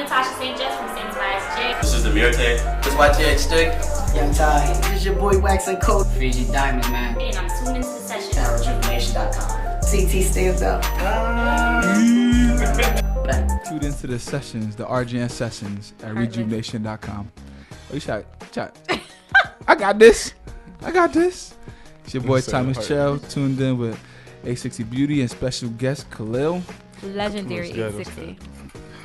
Natasha St. Just from St. Tobias J. This is the Mirte. This is YNSC Stick. Young Ty. This is your boy Wax and Coat. Fiji Diamonds, man. And I'm tuned into the session. RJN.com. CT stands up. Tuned into the sessions, the RJN Sessions at ReJuv'Nation.com. Oh, you shot. I got this. It's your boy Thomas Chell, tuned in with 860 Beauty and special guest Kahlil. Legendary 860.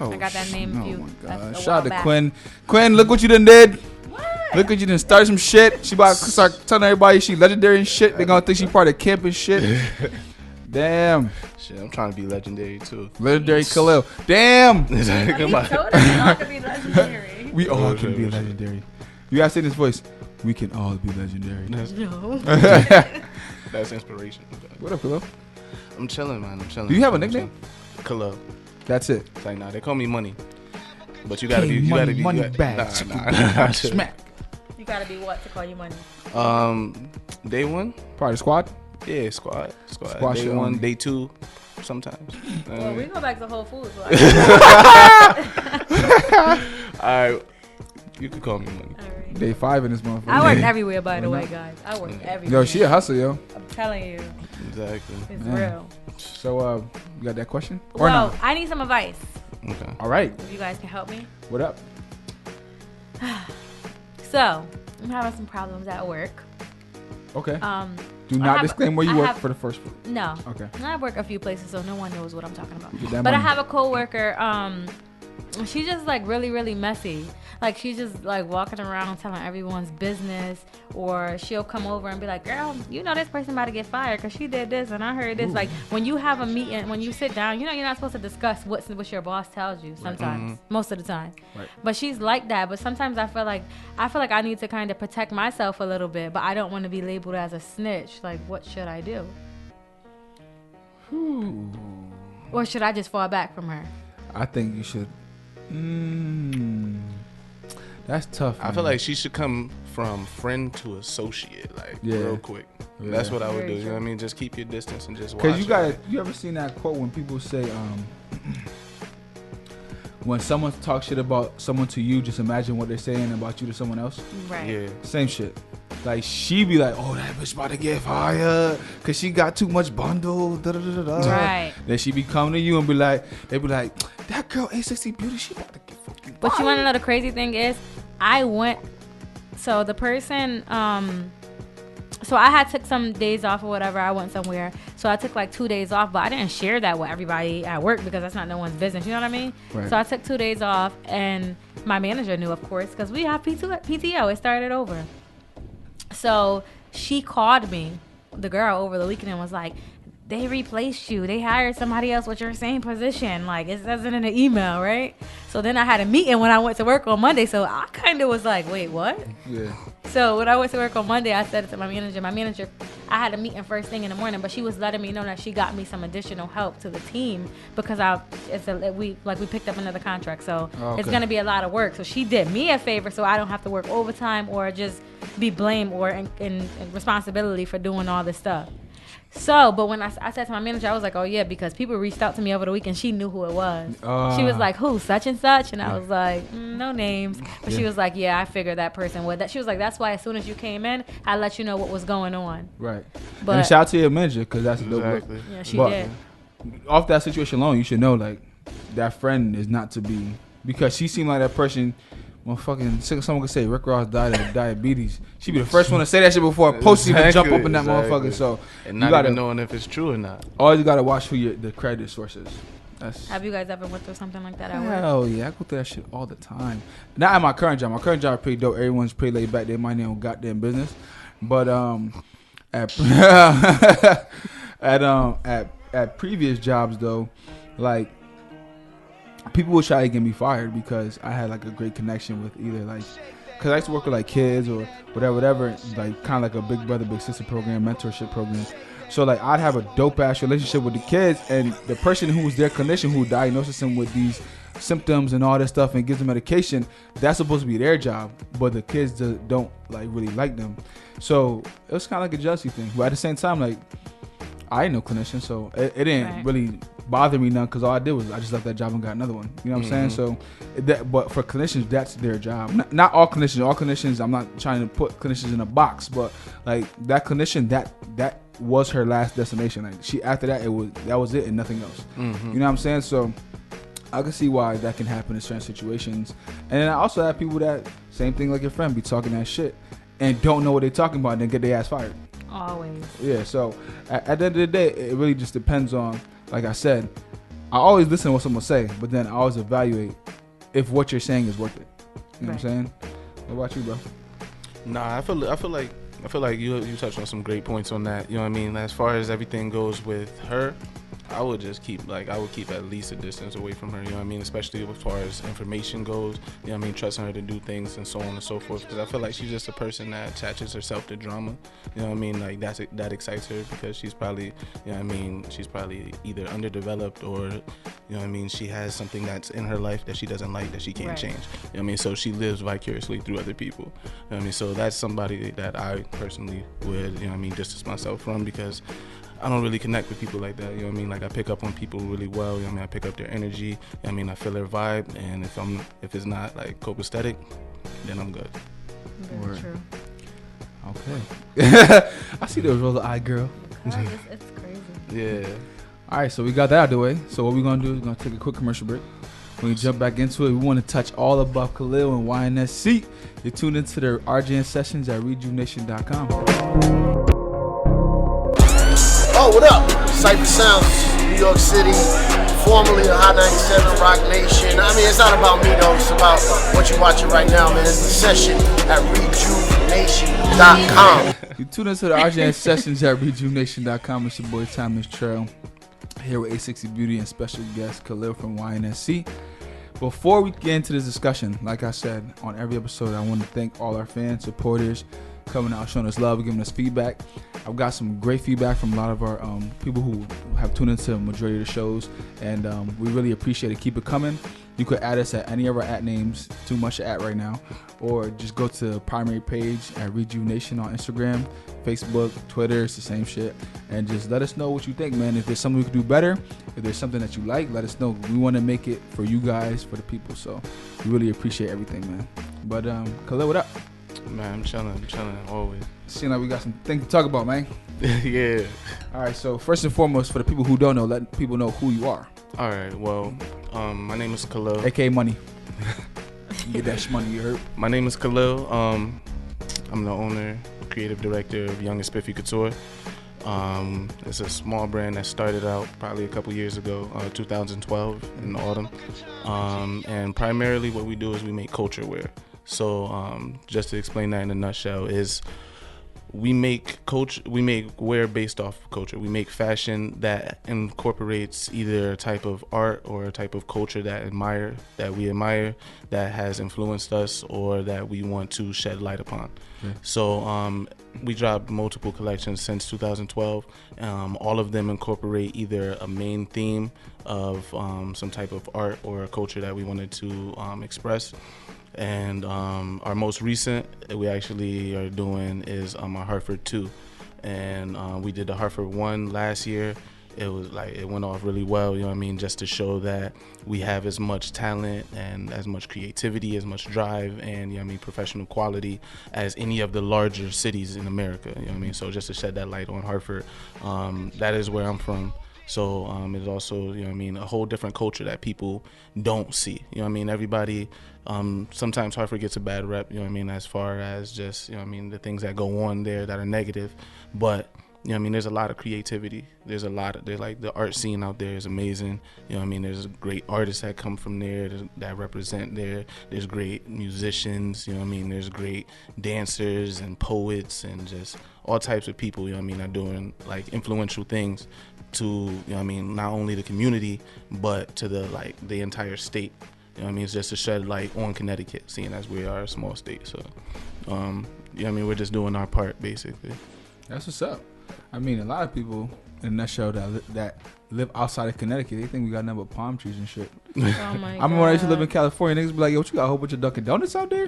Oh, I got that name. Oh my God! A Shout while out to back. Quinn. Quinn, look what you done did. What? Look what you done started some shit. She about to start telling everybody she legendary and shit. They gonna think she part of camp and shit. Damn. Shit, I'm trying to be legendary too. Legendary Kahlil. Damn. He told us we all could be legendary. We all can be legendary. You gotta say this voice. We can all be legendary. No. That's inspiration. What up, Kahlil? I'm chilling, man. I'm chilling. Do you have a nickname? Kahlil. That's it. It's like, nah, they call me Money. But you gotta be, money bag. Nah. Smack. You gotta be what to call you money? Day one? Part of the squad? Yeah, squad. Squad Day shit one, only. day two, sometimes. Well, we go back to Whole Foods. Alright, you could call me Money. Alright. Day 5 in this motherfucker. I work everywhere, by the way, guys. I work everywhere. Yo, she a hustle, yo. I'm telling you, Exactly. it's Man. real. So, you got that question? Or Well, no? I need some advice. Okay. All right. If you guys can help me. What up? So, I'm having some problems at work. Okay. Do I not have- disclaim where you I work have- for the first one. No. Okay. I work a few places, so no one knows what I'm talking about. Get that But I money. have a coworker. She's just like really, really messy. Like she's just like walking around telling everyone's business, or she'll come over and be like, "Girl, you know this person about to get fired because she did this, and I heard this." Ooh. Like when you have a meeting, when you sit down, you know you're not supposed to discuss what your boss tells you. Sometimes, most of the time. Right. But she's like that. But sometimes I feel like I need to kind of protect myself a little bit, but I don't want to be labeled as a snitch. Like, what should I do? Ooh. Or should I just fall back from her? I think you should. That's tough. I man. feel like she should come from friend to associate, like Yeah. real quick. Yeah. That's what I would Very do. You know true. what I mean? Just keep your distance and just watch. Cause you it. you ever seen that quote when people say, when someone talks shit about someone to you, just imagine what they're saying about you to someone else. Right. Yeah. Same shit. Like she be like, oh, that bitch about to get fired cause she got too much bundle. Da, da, da, da, da. Right. Then she be coming to you and be like, they be like, that girl 860 Beauty, she about to get fucking But fired. you want to know the crazy thing is, so the person, so I had took some days off or whatever. I went somewhere. So I took like 2 days off, but I didn't share that with everybody at work because that's not no one's business. You know what I mean? Right. So I took 2 days off, and my manager knew, of course, because we have PTO. It started over. So she called me, the girl, over the weekend and was like, they replaced you. They hired somebody else with your same position. Like, it says it in the email, right? So then I had a meeting when I went to work on Monday. So I kind of was like, wait, what? Yeah. So when I went to work on Monday, I said it to my manager. My manager, I had a meeting first thing in the morning, but she was letting me know that she got me some additional help to the team because we picked up another contract. So Okay. it's going to be a lot of work. So she did me a favor so I don't have to work overtime or just be blamed or in responsibility for doing all this stuff. So, but when I said to my manager, I was like, oh, yeah, because people reached out to me over the weekend. She knew who it was. She was like, who, such and such? And I was like, no names. But she was like, yeah, I figured that person would. She was like, that's why as soon as you came in, I let you know what was going on. Right. But and shout out to your manager because that's a dope look. Exactly. yeah, she But- did. Off that situation alone, you should know like that friend is not to be, because she seemed like that person. Motherfucking, someone could say Rick Ross died of diabetes. She be the first one to say that shit before a post even jump up in that motherfucker. So And you not gotta even knowing if it's true or not. always gotta watch who the credit source is. That's Have you guys ever went through something like that at work? hell yeah, I go through that shit all the time. Not at my current job. My current job is pretty dope. Everyone's pretty laid back. They mind their own goddamn business. But at previous jobs though, like people would try to get me fired because I had like a great connection with either like, cause I used to work with like kids or whatever, like kind of like a big brother, big sister program, mentorship program. So like I'd have a dope ass relationship with the kids, and the person who was their clinician who diagnoses them with these symptoms and all this stuff and gives them medication, that's supposed to be their job, but the kids don't like really like them. So it was kind of like a jealousy thing. But at the same time, like I ain't no clinician, so it didn't really bother me none because all I did was I just left that job and got another one. You know what I'm saying? So, but for clinicians, that's their job. Not all clinicians. All clinicians. I'm not trying to put clinicians in a box, but like that clinician, that was her last destination. Like she after that, that was it and nothing else. You know what I'm saying? So I can see why that can happen in certain situations. And then I also have people that same thing like your friend be talking that shit and don't know what they're talking about and then get their ass fired. Always. Yeah, so at the end of the day, it really just depends on, like I said, I always listen to what someone say, but then I always evaluate if what you're saying is worth it. You know what I'm saying? What about you, bro? Nah, I feel like you touched on some great points on that. You know what I mean? As far as everything goes with her, I would keep at least a distance away from her, you know what I mean? Especially as far as information goes, you know what I mean? Trusting her to do things and so on and so forth. Because I feel like she's just a person that attaches herself to drama, you know what I mean? Like that excites her because she's probably, you know what I mean? She's probably either underdeveloped or, you know what I mean? She has something that's in her life that she doesn't like that she can't change, you know what I mean? So she lives vicariously through other people, you know what I mean? So that's somebody that I personally would, you know what I mean, distance myself from because I don't really connect with people like that, you know what I mean? Like I pick up on people really well, you know what I mean? I pick up their energy, you know what I mean? I feel their vibe, and if it's not like copacetic, then I'm good. Very true. Okay. I see those roll of eye, girl. It's crazy. Yeah. All right, so we got that out of the way. So what we're going to do is we're going to take a quick commercial break. When we jump back into it, we want to touch all about Kahlil and YNSC. You're tuned into the RJN Sessions at ReJuv'Nation.com. Oh, what up? Cypher Sounds, New York City, formerly the Hot 97 Rock Nation. I mean, it's not about me though, it's about what you're watching right now, man. It's the session at ReJuv'Nation.com. You tune into the RJN Sessions at ReJuv'Nation.com. It's your boy Thomas Trail here with A60 Beauty and special guest Kahlil from YNSC. Before we get into this discussion, like I said on every episode, I want to thank all our fans, supporters, coming out, showing us love, giving us feedback. I've got some great feedback from a lot of our people who have tuned into the majority of the shows, and we really appreciate it. Keep it coming. You could add us at any of our @ names, too much to add right now, or just go to the primary page at ReJuv'Nation on Instagram, Facebook, Twitter. It's the same shit, and just let us know what you think, man. If there's something we could do better, if there's something that you like, let us know. We want to make it for you guys, for the people, so we really appreciate everything, man. But Kahlil, what up? Man, I'm chilling always. Seems like we got some things to talk about, man. Yeah. All right, so first and foremost, for the people who don't know, let people know who you are. All right, well, my name is Kahlil. AKA Money. You get that money, you heard? My name is Kahlil. I'm the owner, creative director of Young and Spiffy Couture. It's a small brand that started out probably a couple years ago, 2012 in the autumn. And primarily what we do is we make culture wear. So just to explain that in a nutshell is we make wear based off culture. We make fashion that incorporates either a type of art or a type of culture that we admire, that has influenced us, or that we want to shed light upon. Yeah. So we dropped multiple collections since 2012. All of them incorporate either a main theme of some type of art or a culture that we wanted to express. And our most recent we actually are doing is our Hartford 2, and we did the Hartford 1 last year. It was like it went off really well, you know what I mean, just to show that we have as much talent and as much creativity, as much drive, and you know what I mean, professional quality as any of the larger cities in America, you know what I mean. So just to shed that light on Hartford, that is where I'm from. So it's also, you know what I mean, a whole different culture that people don't see. You know what I mean? Everybody, sometimes Hartford gets a bad rep, you know what I mean, as far as just, you know what I mean, the things that go on there that are negative. But, you know what I mean, there's a lot of creativity. There's like the art scene out there is amazing. You know what I mean? There's great artists that come from there that represent there. There's great musicians, you know what I mean? There's great dancers and poets and just all types of people, you know what I mean, are doing like influential things to, you know what I mean, not only the community, but to the entire state. You know what I mean? It's just to shed light on Connecticut, seeing as we are a small state. So, you know what I mean? We're just doing our part, basically. That's what's up. I mean, a lot of people in a nutshell that live outside of Connecticut, they think we got nothing but palm trees and shit. Oh my I remember when I used to live in California, niggas be like, yo, what you got a whole bunch of Dunkin' Donuts out there?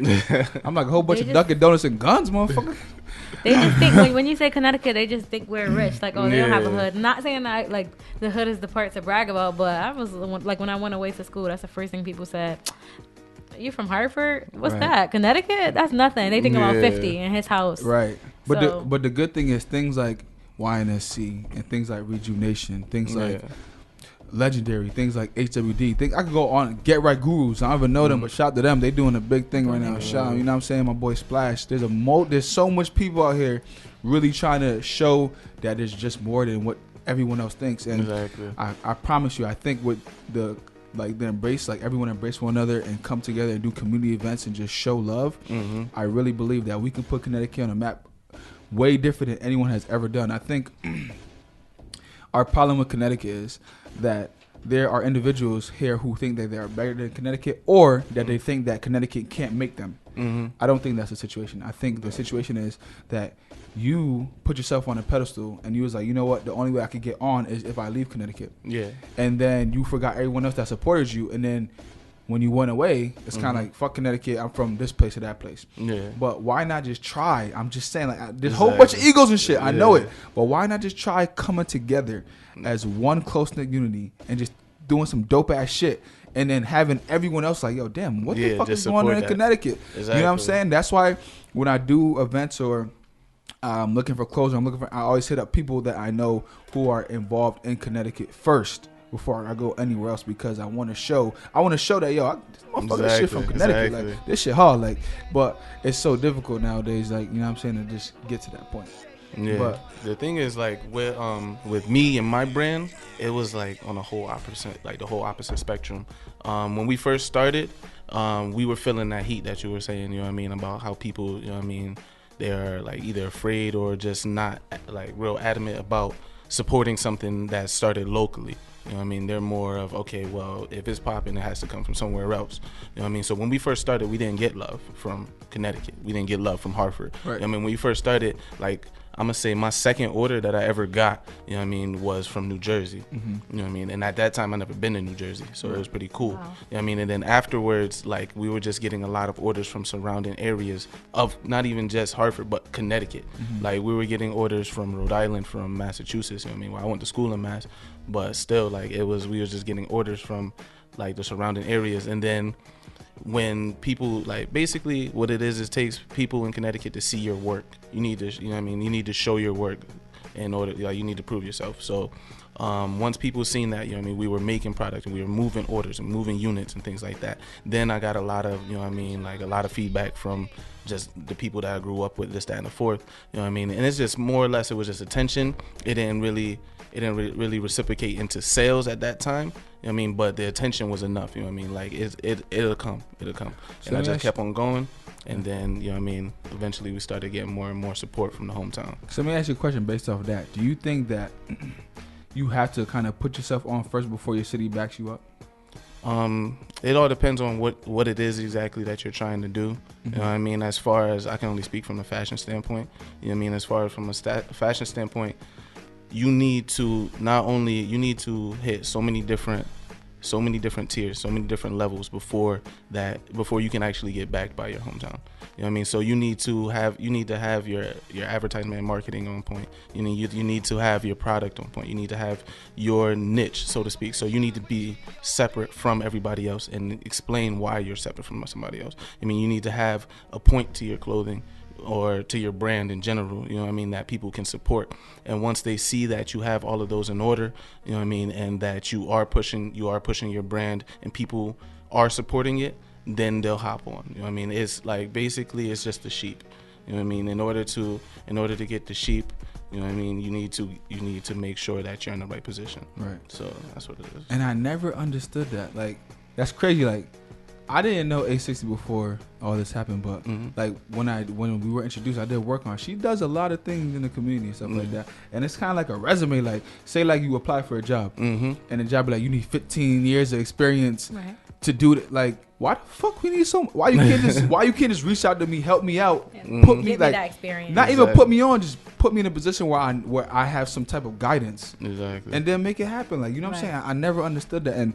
I'm like, a whole bunch of Dunkin' Donuts and guns, motherfucker. They just think when you say Connecticut, they just think we're rich. Like, oh, they don't have a hood. Not saying that like the hood is the part to brag about, but I was like, when I went away to school, that's the first thing people said. You from Hartford? What's that? Connecticut? That's nothing. They think about 50 in his house. Right. But So, but the good thing is things like YNSC and things like ReJuv'Nation, things like Legendary, things like HWD. I could go on Get Right Gurus. I don't even know them, but shout to them. They doing a big thing right now. Shout, you know what I'm saying? My boy Splash. There's so much people out here really trying to show that there's just more than what everyone else thinks. And Exactly. I promise you, I think with the embrace, like everyone embrace one another and come together and do community events and just show love. I really believe that we can put Connecticut on a map way different than anyone has ever done. I think our problem with Connecticut is that there are individuals here who think that they are better than Connecticut, or that they think that Connecticut can't make them. I don't think that's the situation. I think the situation is that you put yourself on a pedestal and you was like, you know what, the only way I could get on is if I leave Connecticut. Yeah. And then you forgot everyone else that supported you, and then when you went away, it's kind of like, fuck Connecticut, I'm from this place to that place. Yeah. But why not just try? I'm just saying, like, there's a whole bunch of egos and shit. I know it. But why not just try coming together as one close-knit unity and just doing some dope-ass shit, and then having everyone else like, yo, damn, what the fuck is going on in Connecticut? Exactly. You know what I'm saying? That's why when I do events or I'm looking for clothes, I always hit up people that I know who are involved in Connecticut first before I go anywhere else, because I want to show that, yo, this motherfucker shit from Connecticut. Like, this shit hard, like, but it's so difficult nowadays, like, you know what I'm saying, to just get to that point. Yeah. But the thing is, like, with me and my brand, it was like on the whole opposite spectrum. When we first started, we were feeling that heat that you were saying, you know what I mean, about how people, you know what I mean, they're like either afraid or just not like real adamant about supporting something that started locally. You know what I mean? They're more of, okay, well, if it's popping, it has to come from somewhere else. You know what I mean? So when we first started, we didn't get love from Connecticut. We didn't get love from Hartford. Right. You know what I mean? When we first started, like, I'm going to say my second order that I ever got, you know what I mean, was from New Jersey. You know what I mean? And at that time, I never been to New Jersey, so it was pretty cool. Wow. You know what I mean? And then afterwards, like, we were just getting a lot of orders from surrounding areas of not even just Hartford, but Connecticut. Like, we were getting orders from Rhode Island, from Massachusetts. You know what I mean? Well, I went to school in Mass, but still, like, we was just getting orders from, like, the surrounding areas. And then when people, like, basically what it is takes people in Connecticut to see your work. You need to, you know what I mean, you need to show your work in order, like, you need to prove yourself. So once people seen that, you know what I mean, we were making product and we were moving orders and moving units and things like that, then I got a lot of, you know what I mean, like, a lot of feedback from just the people that I grew up with, this, that, and the fourth, you know what I mean. And it's just more or less, it was just attention. It didn't really reciprocate into sales at that time. You know what I mean? But the attention was enough. You know what I mean? Like, it'll come. So and I just kept on going. And then, you know what I mean, eventually we started getting more and more support from the hometown. So let me ask you a question based off of that. Do you think that you have to kind of put yourself on first before your city backs you up? It all depends on what it is exactly that you're trying to do. You know what I mean? As far as, I can only speak from a fashion standpoint. You know what I mean? As far as from a fashion standpoint, you need to hit so many different tiers, so many different levels before you can actually get backed by your hometown. You know what I mean? So you need to have your advertisement and marketing on point. You need to have your product on point. You need to have your niche, so to speak. So you need to be separate from everybody else and explain why you're separate from somebody else. I mean, you need to have a point to your clothing or to your brand in general, you know what I mean, that people can support. And once they see that you have all of those in order, you know what I mean, and that you are pushing your brand and people are supporting it, then they'll hop on. You know what I mean? It's like, basically, it's just the sheep. You know what I mean? In order to get the sheep, you know what I mean, you need to make sure that you're in the right position. Right. So that's what it is. And I never understood that. Like, that's crazy. Like, I didn't know A60 before all this happened, but like when we were introduced, I did work on her. She does a lot of things in the community and stuff like that. And it's kind of like a resume. Like, say like you apply for a job, and the job be like, you need 15 years of experience to do it. Like, why the fuck we need so? Why you can't just reach out to me, help me out, Yeah. put me Give like me that experience. not even put me on, just put me in a position where I have some type of guidance, Exactly. and then make it happen. Like, you know what I'm Right. saying? I never understood that, and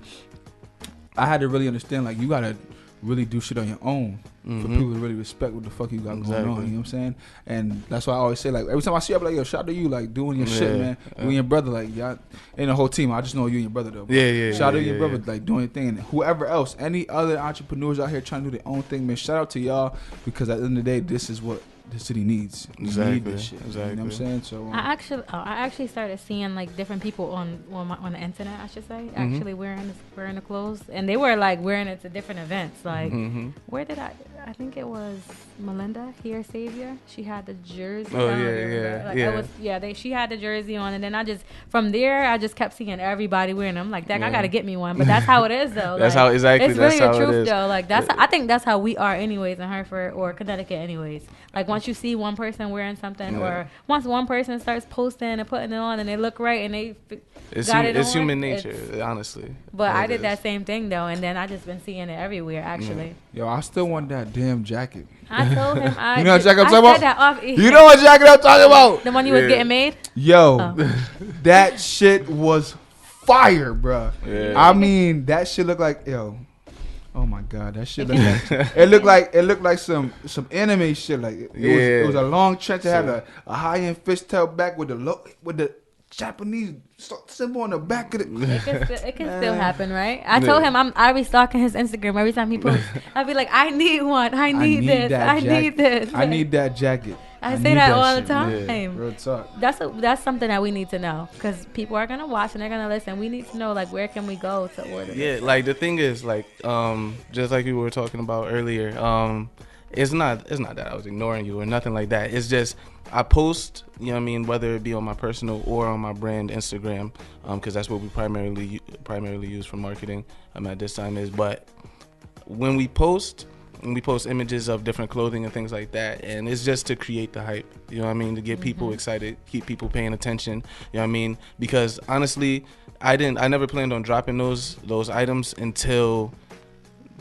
I had to really understand, like, you gotta really do shit on your own for people to really respect what the fuck you got going on. You know what I'm saying? And that's why I always say, like, every time I see you, I be like, yo, shout out to you, like, doing your shit, man. You and your brother, like, y'all ain't a whole team. I just know you and your brother, though. Bro. Shout out to your brother, like, doing your thing. And whoever else, any other entrepreneurs out here trying to do their own thing, man, shout out to y'all, because at the end of the day, this is what the city needs. We need this shit. You know what I'm saying? So I actually started seeing like different people on the internet, I should say, actually wearing the clothes, and they were like wearing it to different events. Like, where did I think it was Melinda here, Savior. She had the jersey. Oh, on. She had the jersey on, and then from there I just kept seeing everybody wearing them. I'm like, dang, I gotta get me one. But that's how it is, though. That's like, how exactly. It's that's really how the truth, it is. though. Like I think that's how we are, anyways, in Hartford or Connecticut, anyways. Like once you see one person wearing something, or once one person starts posting and putting it on, and they look right, and they It's it's human nature, honestly. But I did that same thing though, and then I just been seeing it everywhere. Actually, yo, I still want that damn jacket. I told him You know what jacket I'm talking about? That off. You know what jacket I'm talking about? The one you was getting made? Yo, that shit was fire, bruh. Yeah. I mean, that shit looked like, yo. Oh my god, that shit looked like it looked like some anime shit. Like it was a long trench that had a high end fishtail back with the Japanese symbol on the back of it. It can still happen, right? I told him I be stalking his Instagram every time he posts. I be like, I need one. I need this. I need this. I need that jacket. I say that all the shit. time. Yeah, real talk. That's something that we need to know, because people are gonna watch and they're gonna listen. We need to know, like, where can we go to order? Yeah, like the thing is, like, just like we were talking about earlier, it's not that I was ignoring you or nothing like that. It's just I post, you know what I mean, whether it be on my personal or on my brand Instagram, because that's what we primarily use for marketing at this time is. But when we post images of different clothing and things like that, and it's just to create the hype, you know what I mean, to get people excited, keep people paying attention, you know what I mean, because honestly, I never planned on dropping those items until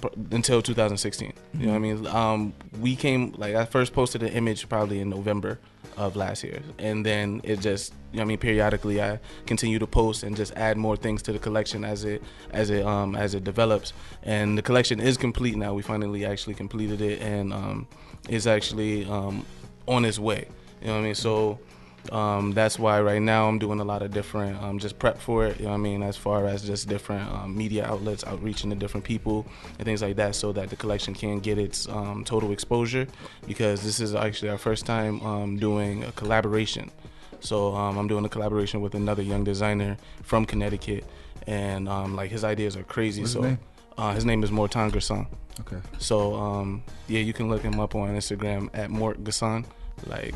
2016. You know what I mean? We came, like, I first posted an image probably in November of last year, and then it just, you know what I mean, periodically I continue to post and just add more things to the collection as it develops, and the collection is complete now. We finally actually completed it, and it's actually on its way. You know what I mean? So that's why right now I'm doing a lot of different just prep for it, you know what I mean, as far as just different media outlets, outreaching to different people and things like that, so that the collection can get its total exposure, because this is actually our first time doing a collaboration. So I'm doing a collaboration with another young designer from Connecticut, and like, his ideas are crazy. What's so his name? His name is Mort Gasson. Okay. So yeah, you can look him up on Instagram at Mort Gasson. Like,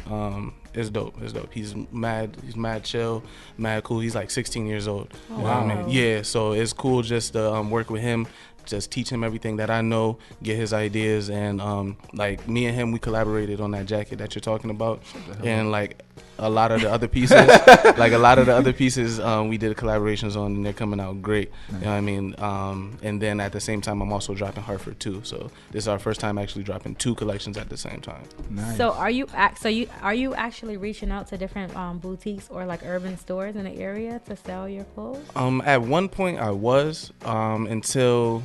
it's dope. He's mad chill, mad cool. He's like 16 years old. You know what I mean? Yeah, so it's cool just to work with him, just teach him everything that I know, get his ideas, and like, me and him, we collaborated on that jacket that you're talking about, and like a lot of the other pieces, we did collaborations on, and they're coming out great. Nice. You know what I mean? And then at the same time, I'm also dropping Hartford too. So this is our first time actually dropping 2 collections at the same time. Nice. So are you actually reaching out to different boutiques or like urban stores in the area to sell your clothes? At one point I was, until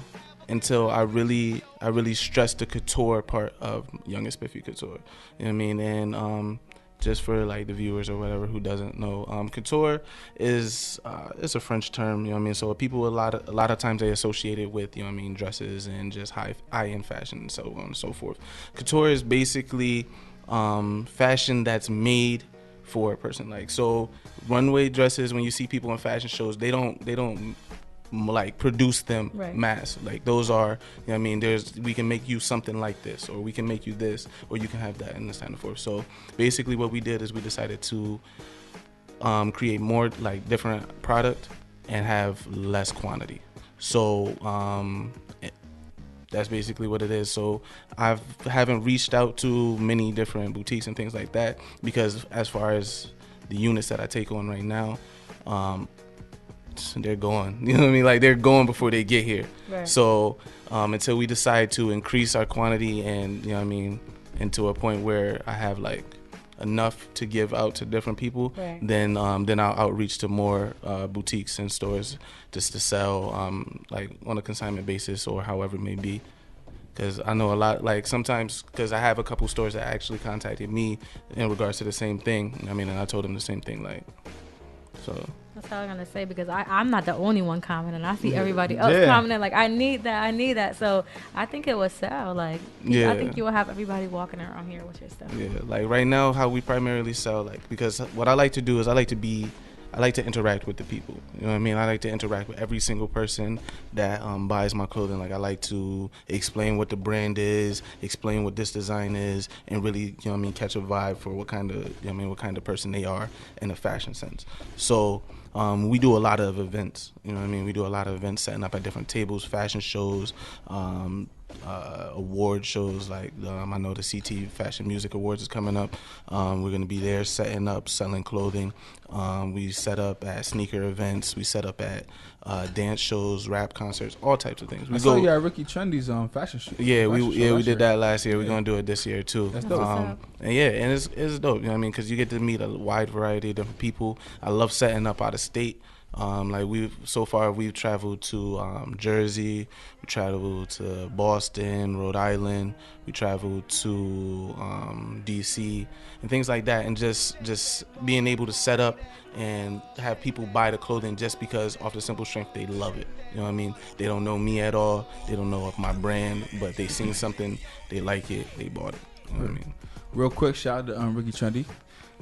I really stressed the couture part of Young and Spiffy Couture. You know what I mean? And just for like the viewers or whatever who doesn't know, couture is it's a French term, you know what I mean? So people a lot of times they associate it with, you know what I mean, dresses and just high-end fashion and so on and so forth. Couture is basically fashion that's made for a person. Like, so runway dresses, when you see people in fashion shows, they don't like produce them mass. Like, those are, you know what I mean, we can make you something like this, or we can make you this, or you can have that, and this kind of forth. So basically what we did is we decided to create more like different product and have less quantity. So that's basically what it is. So I haven't reached out to many different boutiques and things like that, because as far as the units that I take on right now, they're gone. You know what I mean? Like they're gone before they get here. Right. So until we decide to increase our quantity and, you know what I mean, and to a point where I have like enough to give out to different people, Right. then I'll outreach to more boutiques and stores just to sell like on a consignment basis or however it may be. Because I know a lot, like sometimes, because I have a couple stores that actually contacted me in regards to the same thing. I mean, and I told them the same thing, like, so. That's all I'm gonna say, because I'm not the only one commenting. I see everybody else Yeah. commenting like, I need that. So I think it would sell. Like, Yeah. I think you will have everybody walking around here with your stuff. Yeah, like right now, how we primarily sell, like, because what I like to do is I like to interact with the people. You know what I mean? I like to interact with every single person that buys my clothing. Like I like to explain what the brand is, explain what this design is, and really, you know what I mean, catch a vibe for what kind of, you know what I mean, what kind of person they are in a fashion sense. So we do a lot of events. You know what I mean? We do a lot of events, setting up at different tables, fashion shows, award shows. Like I know the CT Fashion Music Awards is coming up. We're gonna be there setting up, selling clothing. We set up at sneaker events. We set up at dance shows, rap concerts, all types of things. I saw you at Ricky Trendy's fashion show. Yeah, fashion show we did year. that last year. We're gonna do it this year too. That's dope. And yeah, and it's dope. You know what I mean? Because you get to meet a wide variety of different people. I love setting up out of state. Like we've traveled to Jersey, we traveled to Boston, Rhode Island, we traveled to DC and things like that, and just being able to set up and have people buy the clothing just because off the simple strength they love it. You know what I mean? They don't know me at all, they don't know of my brand, but they seen something, they like it, they bought it. You know what I mean? Real quick, shout out to Ricky Trendy.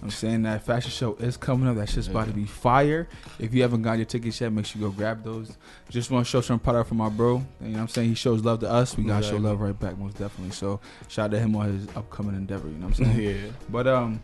I'm saying that fashion show is coming up. That shit's about to be fire. If you haven't got your tickets yet, make sure you go grab those. Just want to show some product from my bro. You know what I'm saying? He shows love to us. We got to show love right back, most definitely. So shout out to him on his upcoming endeavor. You know what I'm saying? Yeah. But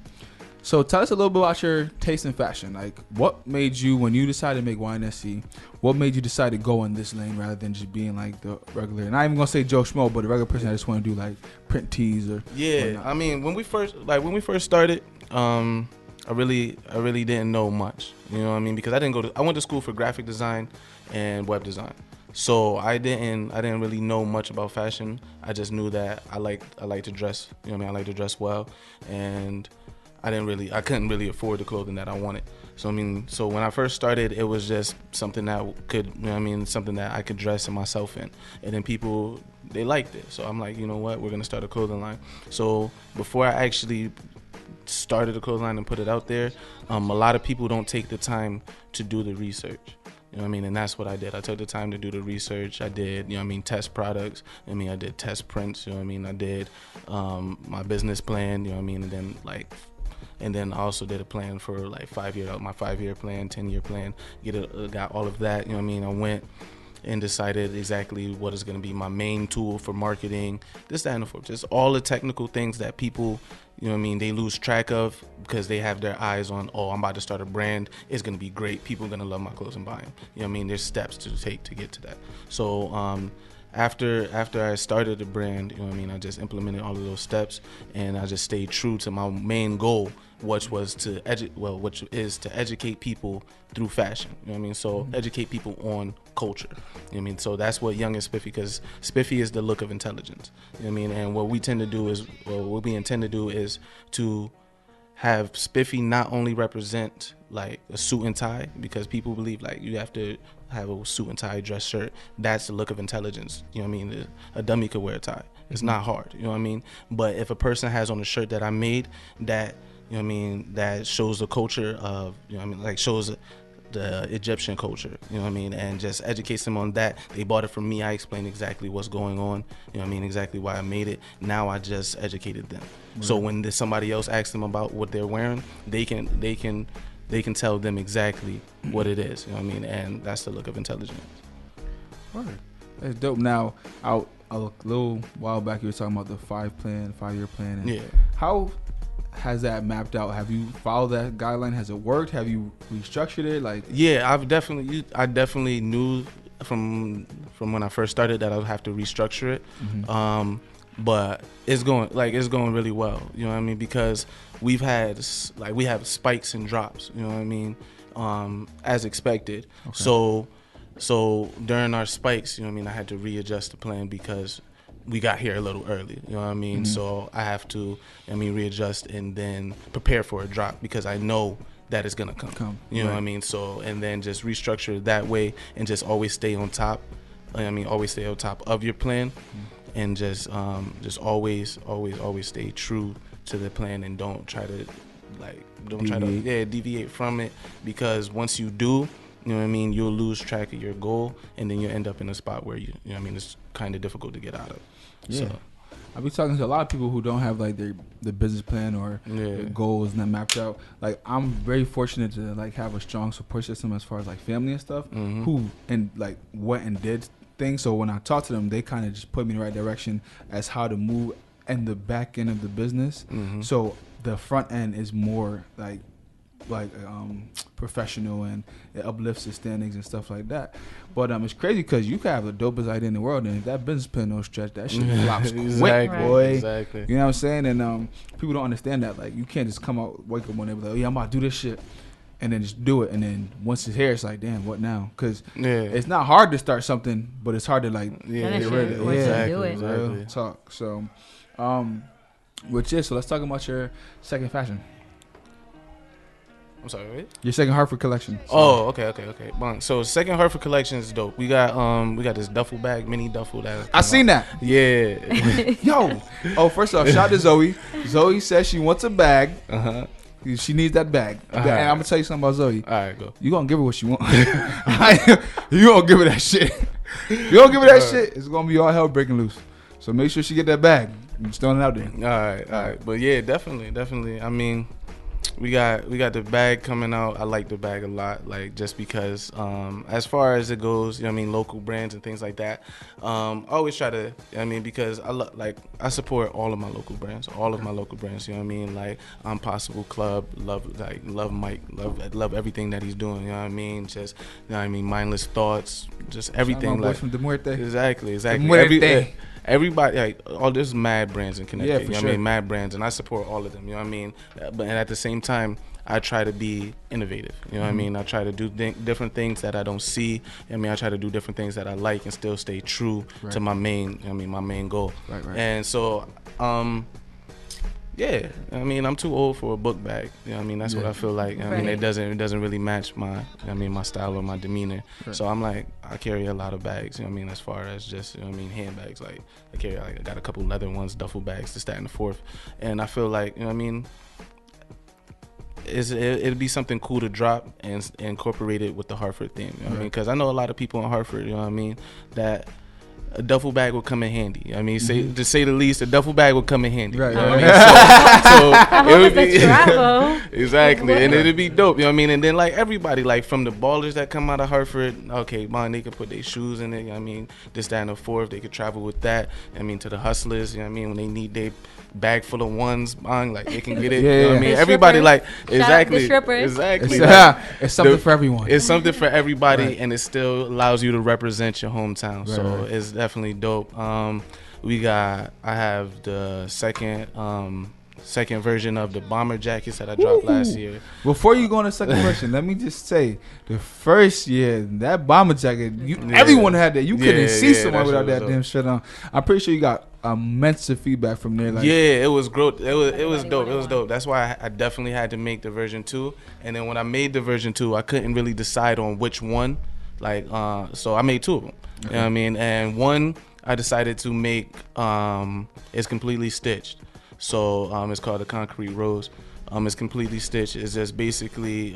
so tell us a little bit about your taste in fashion. Like, what made you, when you decided to make YNSC, what made you decide to go in this lane rather than just being like the regular, not even gonna say Joe Schmo, but the regular person that just want to do like print tees or whatnot? I mean, when we first started, I really didn't know much. You know what I mean? Because I went to school for graphic design and web design. So I didn't really know much about fashion. I just knew that I like to dress. You know what I mean? I like to dress well, and I couldn't really afford the clothing that I wanted. So I mean, so when I first started, it was just something that could, you know what I mean, something that I could dress myself in. And then people, they liked it. So I'm like, you know what, we're gonna start a clothing line. So before I actually started a clothing line and put it out there, a lot of people don't take the time to do the research. You know what I mean? And that's what I did. I took the time to do the research. I did, you know what I mean, test products. I mean, I did test prints, you know what I mean? I did my business plan, you know what I mean? And then I also did a plan for like my 5-year plan, 10-year plan, got all of that, you know what I mean? I went and decided exactly what is going to be my main tool for marketing, this, that, and the fourth. Just all the technical things that people, you know what I mean, they lose track of because they have their eyes on, oh, I'm about to start a brand. It's going to be great. People are going to love my clothes and buy them. You know what I mean? There's steps to take to get to that. So after I started the brand, you know what I mean, I just implemented all of those steps, and I just stayed true to my main goal, which is to educate people through fashion. You know what I mean? So educate people on culture. You know what I mean? So that's what Young and Spiffy, because Spiffy is the look of intelligence. You know what I mean? And what we intend to do is to have Spiffy not only represent like a suit and tie, because people believe like you have to have a suit and tie dress shirt. That's the look of intelligence. You know what I mean? A dummy could wear a tie. It's not hard. You know what I mean? But if a person has on a shirt that I made that, you know what I mean, that shows the culture of, you know what I mean, like shows the Egyptian culture, you know what I mean, and just educates them on that. They bought it from me. I explained exactly what's going on, you know what I mean, exactly why I made it. Now I just educated them. Right. So when somebody else asks them about what they're wearing, they can tell them exactly what it is, you know what I mean, and that's the look of intelligence. Right. That's dope. Now, a little while back you were talking about the 5-year plan. And yeah. How has that mapped out? Have you followed that guideline? Has it worked? Have you restructured it? Like, yeah, I definitely knew from when I first started that I would have to restructure it. Mm-hmm. But it's going really well. You know what I mean? Because we have spikes and drops. You know what I mean? as expected. So during our spikes, you know what I mean, I had to readjust the plan because we got here a little early, you know what I mean? So I have to, readjust and then prepare for a drop because I know that it's gonna come. You know what I mean? So, and then just restructure it that way and just always stay on top. Always stay on top of your plan, and just always stay true to the plan and don't try to deviate from it, because once you do, you know what I mean, you'll lose track of your goal and then you end up in a spot where you know what I mean, it's kind of difficult to get out of. Yeah. So. I be talking to a lot of people who don't have like the business plan or their goals not mapped out. Like, I'm very fortunate to like have a strong support system as far as like family and stuff, who and like went and did things. So when I talk to them, they kind of just put me in the right direction as how to move in the back end of the business. So the front end is more like professional, and it uplifts the standings and stuff like that. But it's crazy because you can have the dopest idea in the world, and if that business plan don't stretch, that shit flops quick, boy. Exactly. You know what I'm saying? And people don't understand that. Like, you can't just come out, wake up one day, and be like, oh, yeah, I'm about to do this shit, and then just do it. And then once it's here, it's like, damn, what now? Because it's not hard to start something, but it's hard to like get rid of it. Do it. Exactly. Talk. So, so let's talk about your second fashion. I'm sorry, wait? Your second Hartford collection. Oh, okay. So second Hartford collection is dope. We got this duffel bag, mini duffel that I seen that. Yeah. Yo. Oh, first off, shout out to Zoe. Zoe says she wants a bag. She needs that bag. And I'm gonna tell you something about Zoe. All right, go. You gonna give her what she want. You gonna give her that shit. You don't give her that shit, it's gonna be all hell breaking loose. So make sure she get that bag. I'm just throwing it out there. All right. But yeah, definitely. I mean, we got the bag coming out. I like the bag a lot, like, just because as far as it goes, you know what I mean, local brands and things like that. I always try to, because I support all of my local brands, you know what I mean? Like, Possible Club, love Mike, love everything that he's doing, you know what I mean? Just, you know what I mean, Mindless Thoughts, just everything. Like, from the Muerte. Exactly. Everybody, like, there's mad brands in Connecticut. Yeah, for you know sure. what I mean? Mad brands, and I support all of them. You know what I mean? But at the same time, I try to be innovative. You know what I mean? I try to do different things that I don't see. I try to do different things that I like and still stay true to my main. My main goal. Right. And so, yeah. I'm too old for a book bag. You know what I mean? That's what I feel like. It doesn't really match my style or my demeanor. Right. So I'm like, I carry a lot of bags. You know what I mean? As far as just, handbags. Like, I got a couple leather ones, duffel bags, this, that, and the fourth. And I feel like, it'd be something cool to drop and incorporate it with the Hartford theme. You know what I mean? Because I know a lot of people in Hartford, you know what I mean, that a duffel bag will come in handy. To say the least, a duffel bag will come in handy. Right. You know what I mean? So it would be travel. Exactly, and it'd be dope. You know what I mean? And then, like, everybody, like, from the ballers that come out of Hartford, okay, they could put their shoes in it. You know what I mean? This, that, and the fourth, they could travel with that. To the hustlers, you know what I mean? When they need their bag full of ones, like, they can get it. You know what I mean? The Everybody, strippers. like, Shout out the strippers. exactly. It's something for everyone. It's something for everybody, Right. and it still allows you to represent your hometown. Right, So right. it's definitely dope. I have the second version of the bomber jackets that I dropped last year. Before you go on the second version, let me just say, the first year, that bomber jacket, everyone had that. You couldn't see someone without that damn shit on. I'm pretty sure you got immense feedback from there. Like, it was growth. It was dope. It was dope. That's why I definitely had to make the version 2. And then when I made the version 2, I couldn't really decide on which one. Like, so I made 2 of them. Okay. You know what I mean? And one I decided to make is completely stitched. So it's called the Concrete Rose. It's completely stitched. It's just basically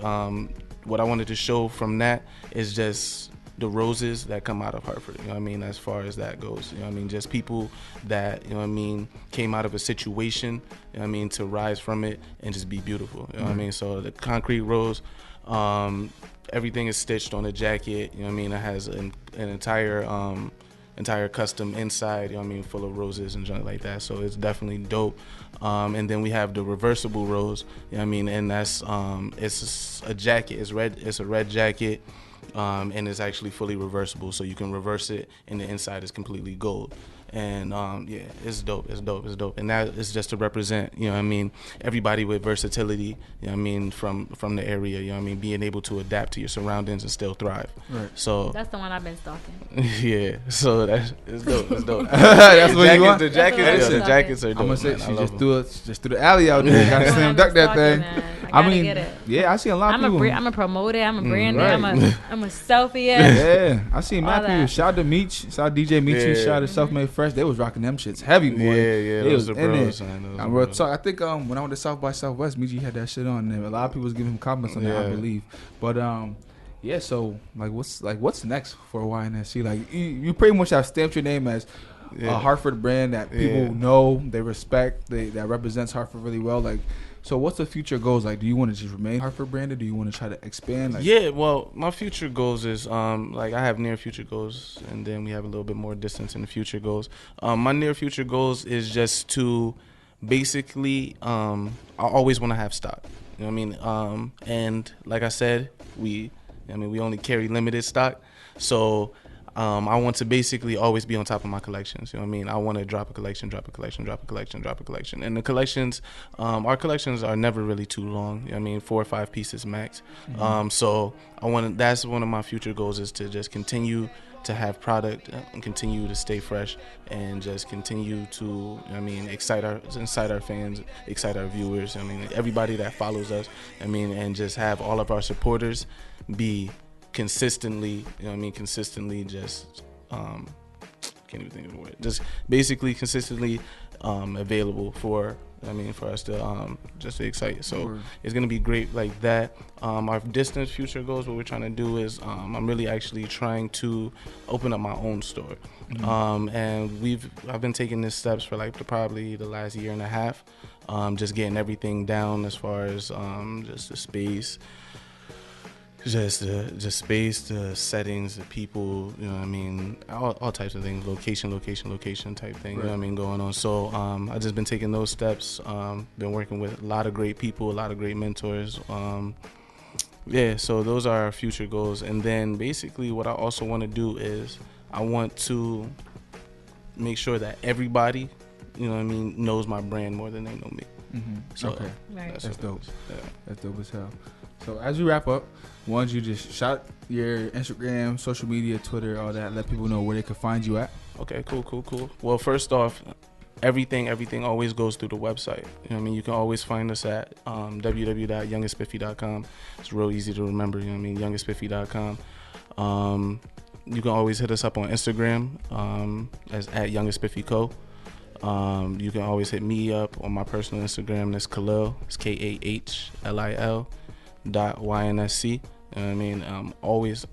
what I wanted to show from that is just the roses that come out of Hartford. You know what I mean? As far as that goes, you know what I mean? Just people that, you know what I mean, came out of a situation, you know what I mean, to rise from it and just be beautiful. You know what I mean? So the Concrete Rose, everything is stitched on the jacket. You know what I mean? It has an entire custom inside, you know what I mean, full of roses and junk like that. So it's definitely dope. And then we have the reversible rose, you know what I mean, and that's it's a jacket. It's a red jacket, and it's actually fully reversible, so you can reverse it, and the inside is completely gold. And yeah, it's dope. And that is just to represent, you know what I mean, everybody with versatility, you know what I mean, from the area, you know what I mean, being able to adapt to your surroundings and still thrive. Right. So That's the one I've been stalking. yeah, so it's dope. That's what you want. The jackets, That's the jackets are dope. I'm gonna say man. I she love just threw the alley out there. Gotta slam dunk that thing. I I mean, get it. yeah, I see a lot of people. I'm a promoter. I'm a brander. right. I'm a selfie. Yeah, I seen All mad people. that. Shout out to Meech, shout out DJ Meechy, Yeah. shout out to Self Made Fresh. They was rocking them shits heavy, boy. Yeah, They those was are in bros, it. man. Those I'm are real bros. talk. I think when I went to South by Southwest, Meechy had that shit on there. A lot of people was giving him compliments on that, I Yeah. believe. But yeah. So what's next for YNSC? Like you pretty much have stamped your name as a Hartford brand that people Yeah. know, they respect, that represents Hartford really well. Like, so what's the future goals? Like, do you want to just remain Hartford branded? Do you want to try to expand? Like, Yeah, well, my future goals is like I have near future goals, and then we have a little bit more distance in the future goals. My near future goals is just to basically I always want to have stock. You know what I mean? And like I said, we only carry limited stock, so I want to basically always be on top of my collections. You know what I mean? I want to drop a collection. And the collections, our collections are never really too long. You know what I mean? 4 or 5 pieces max. So that's one of my future goals, is to just continue to have product and continue to stay fresh and just continue to, you know what I mean, excite our fans, excite our viewers. I mean, everybody that follows us. I mean, and just have all of our supporters be consistently, you know what I mean, consistently just can't even think of the word, just basically consistently available for us to just to excite. So it's gonna be great like that. Our distant future goals, what we're trying to do is I'm really actually trying to open up my own store. And I've been taking these steps for probably the last year and a half, just getting everything down as far as just the space, just the settings, the people, you know what I mean, all types of things, location type thing, you know what I mean, going on. So I've just been taking those steps, been working with a lot of great people, a lot of great mentors. Yeah, so those are our future goals. And then basically what I also want to do is I want to make sure that everybody, you know what I mean, knows my brand more than they know me. So okay, Right. that's dope. Yeah. That's dope as hell. So as we wrap up, why don't you just shout your Instagram, social media, Twitter, all that, let people know where they can find you at. Okay, cool. Well, first off, everything always goes through the website. You know what I mean? You can always find us at www.youngandspiffy.com. It's real easy to remember, you know what I mean? youngandspiffy.com. You can always hit us up on Instagram as at youngandspiffyco. You can always hit me up on my personal Instagram. That's Kahlil. It's KAHLIL.YNSC. You know what I mean? Always, you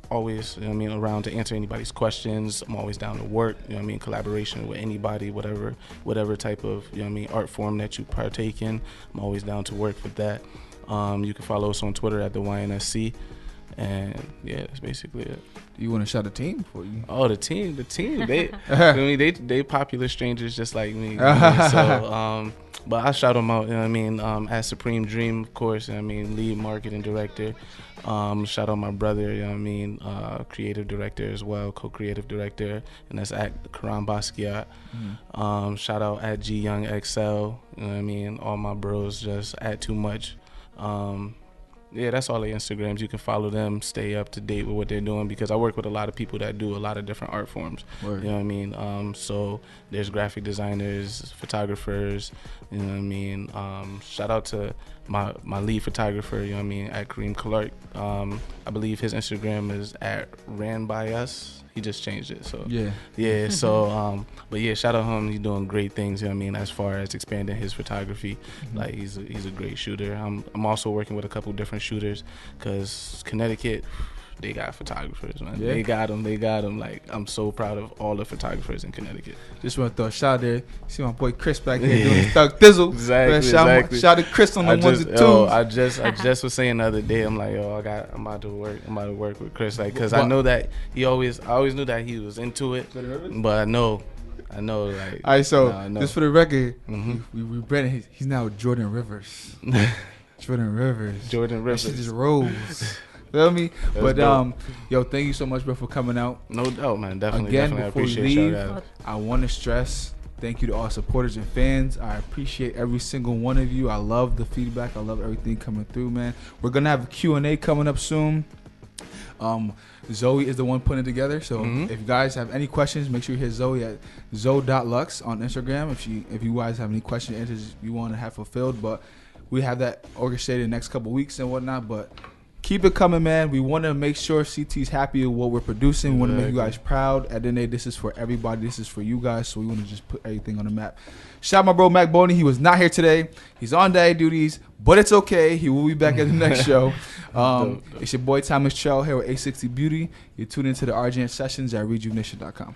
know what I mean, around to answer anybody's questions. I'm always down to work, you know what I mean, collaboration with anybody, whatever type of, you know what I mean, art form that you partake in. I'm always down to work with that. You can follow us on Twitter at the YNSC. And yeah, that's basically it. Do you want to shout the team for you? Oh, the team. They, I mean, they popular strangers just like me. You know? So, but I shout them out. You know what I mean? At Supreme Dream, of course. You know what I mean, lead marketing director. Shout out my brother. You know what I mean? Creative director as well, co-creative director, and that's at Karan Basquiat. Shout out at G Young XL. You know what I mean? All my bros just at Too Much. Yeah, that's all the Instagrams. You can follow them, stay up to date with what they're doing, because I work with a lot of people that do a lot of different art forms. Word. You know what I mean? So there's graphic designers, photographers, you know what I mean? Shout out to my lead photographer, you know what I mean, at Kareem Clark. I believe his Instagram is at Ran By Us. He just changed it. So yeah. So but yeah, shout out him. He's doing great things. You know what I mean, as far as expanding his photography. Like he's a great shooter. I'm also working with a couple different shooters, because Connecticut, they got photographers, man. Yeah. They got them. Like, I'm so proud of all the photographers in Connecticut. Just want to throw a shout there. See my boy Chris back there doing his Thug Thizzle. Exactly. Shout out to Chris on the ones and twos. I just was saying the other day, I'm like, I'm about to work with Chris, like, because I know that I always knew that he was into it, but I know, like. All right, so just for the record, Mhm. we rebranded. He's now Jordan Rivers. Jordan Rivers. Jordan That shit Rivers. just rose. Feel me? That's But dope. yo, thank you so much, bro, for coming out. No doubt, man. Definitely, Again, definitely. I before we appreciate leave, y'all guys. I want to stress thank you to all supporters and fans. I appreciate every single one of you. I love the feedback. I love everything coming through, man. We're gonna have a Q&A coming up soon. Zoe is the one putting it together. So if you guys have any questions, make sure you hit Zoe at zoe.lux on Instagram. If you guys have any questions, answers you want to have fulfilled, but we have that orchestrated in the next couple weeks and whatnot. But keep it coming, man. We want to make sure CT's happy with what we're producing. We want to make you guys proud. At the end of the day, this is for everybody. This is for you guys. So we want to just put everything on the map. Shout out my bro Mac Boney. He was not here today. He's on daddy duties, but it's okay. He will be back at the next show. It's your boy Thomas Chell here with A60 Beauty. You're tuned into the RJN Sessions at ReJuv'Nation.com.